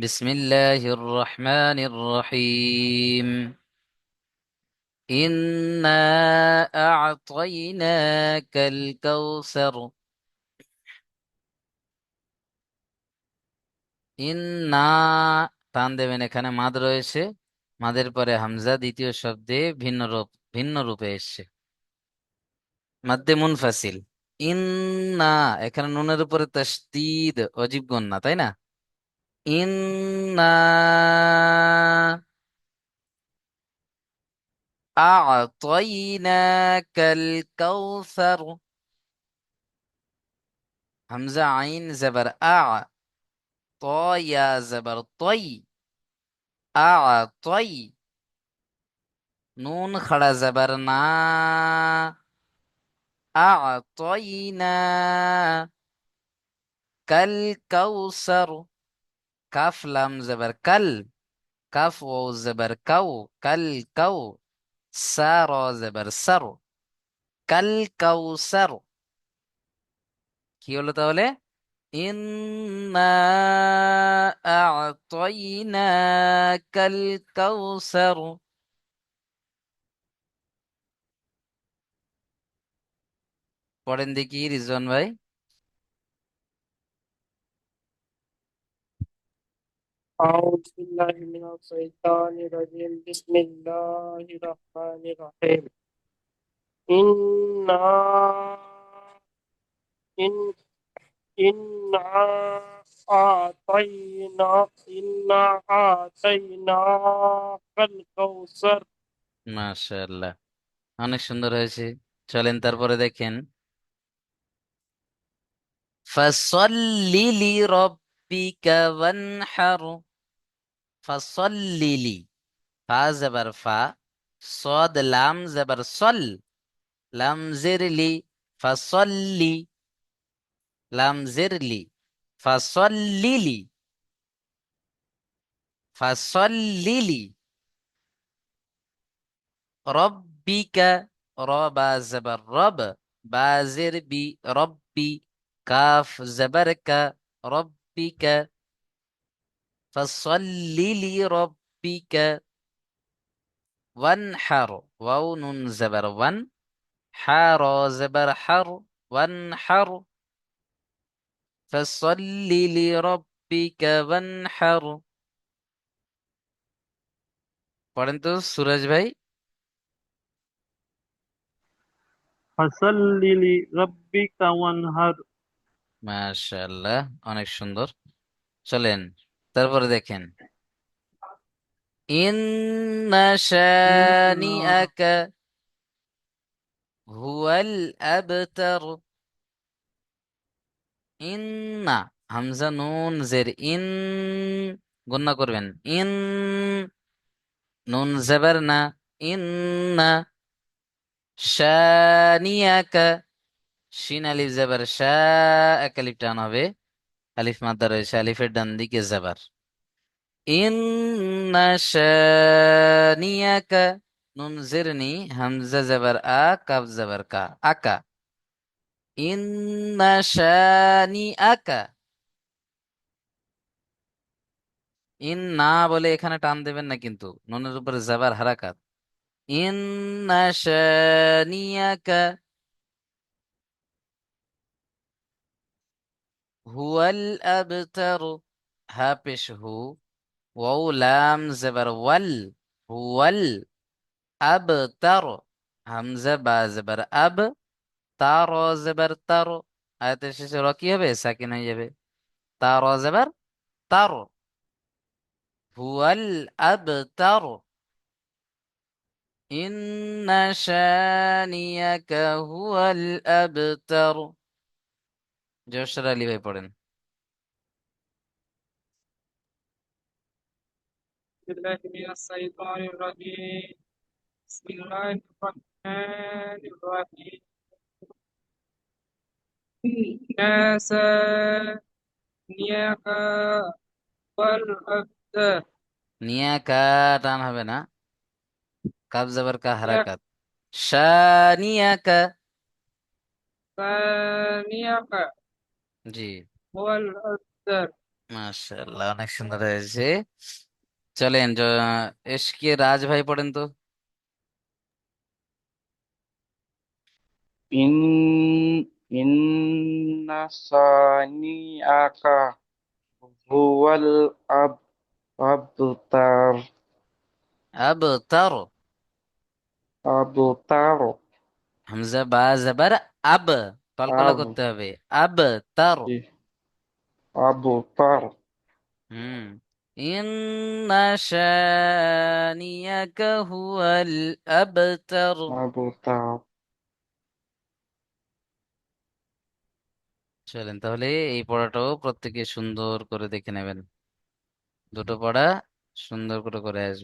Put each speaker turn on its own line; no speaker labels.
বিসমিল্লাহির রহমানির রহিম। ইন্না আ'তাইনাকাল কাউসার। ইন্না, টান দেবেন, এখানে মাদ রয়েছে। মাদের পরে হামজা দ্বিতীয় শব্দে ভিন্ন রূপে এসছে। মাদ্দে মুনফাসিল। ইন্না, এখানে নুনের উপরে তাসদীদ, অজীব গন্না, তাই না? ইন্না আ'তাইনাকাল কাউসার। হামজা আইন জবর আ, ত ইয়া জবর তই, আ তই। নুন খড়া জবর না, আ তই না। কাল কাউসার। কাফ লাম জবর কাল, কাফ ওয়াও জবর কাউ, কাল কাউ। সার জবর সর, কাল কাউসার। কি হলো তাহলে? ইন্না আ'তাইনাকাল কাউসার। পড়েন দেখি রিজওয়ান ভাই।
أعوذ بالله من الشيطان الرجيم بسم الله الرحمن الرحيم إنا إن إنا أعطيناك الكوثر
মাশাআল্লাহ, অনেক সুন্দর হয়েছে। চলেন তারপরে দেখেন। ফাসল্লি লিরাব্বিকা ওয়ানহার। ফাসল্লি, ফা জবর ফা, সদ লাম জবর সল, লাম জিরলি, ফাসল্লি, লাম জিরলি, ফাসল্লিলি, ফাসল্লিলি। রব্বিকা, র বা জবর রব, বা জির বি, রব্বি, কাফ জবর কা, রব্বিকা। ফাসল্লি লিরাব্বিকা ওয়ানহার। ওয়াও নুন জবর ওয়ান, হা র জবর হার, ওয়ানহার। ফাসল্লি লিরাব্বিকা ওয়ানহার। পড়েন তো সুরজ ভাই।
فصل لربك وانهر
মাশাআল্লাহ, অনেক সুন্দর। চলেন তারপরে দেখেন। ইন্না
إنا
শানিআকা হুয়াল আবতার। ইন্না, হামজা নুন জের ইন, গুন্না করবেন। ইন, নুন জবর না, ইন্না। শানিআকা, শিন আলিফ জবর শা, এক আলিফ টান হবে। আলিফ মাদ্দা রয়েছে, আলিফের ডান দিকে জবর। ইন্না শানিয়াকা, নুন জিরনি, হামজা জবর আ, কাফ জবর কা, আকা। ইন্না শানিআকা। ইন না বলে এখানে টান দেবেন না কিন্তু, নুনের উপরে জবর হারাকাত। ইন্না শানিয়াকা হুয়াল আবতার। হা পেশ হু, ওয়াও লাম জবর ওয়াল, হুয়াল আবতার। হামজা বা জবর আব, তার জবর তার। আয়াতের শেষে র কি হবে? সাকিন হয়ে যাবে। তার জবর তার। হুয়াল আবতার। ইন্না শানিয়াকা হুয়াল আবতার। জোশর আলী ভাই পড়েন।
بالله من الشيطان الرجيم بسم الله الرحمن الرحيم إنا سنيك والأبتر
নিয়া কা, টান হবে না, কাব জবর কা হারাকাত। শানিয়াকা।
ثانيك
জি।
هو الأبتر
মাশাআল্লাহ, অনেক সুন্দর হয়েছে। চলেন এশকে রাজ ভাই পড়েন তো।
ইন ইন্না সানিআকা হুয়াল আবতার।
আবতার।
আবতার।
হামজা বা জবর আব, কলকলা
আব
করতে হবে। আবতার।
জি, আবতার।
হুম। ইন্না শানিয়াকা হুয়াল আবতার।
আবতার।
চলেন তাহলে এই পড়াটাও প্রত্যেকে সুন্দর করে দেখে নেবেন। দুটো পড়া সুন্দর করে করে আসবেন।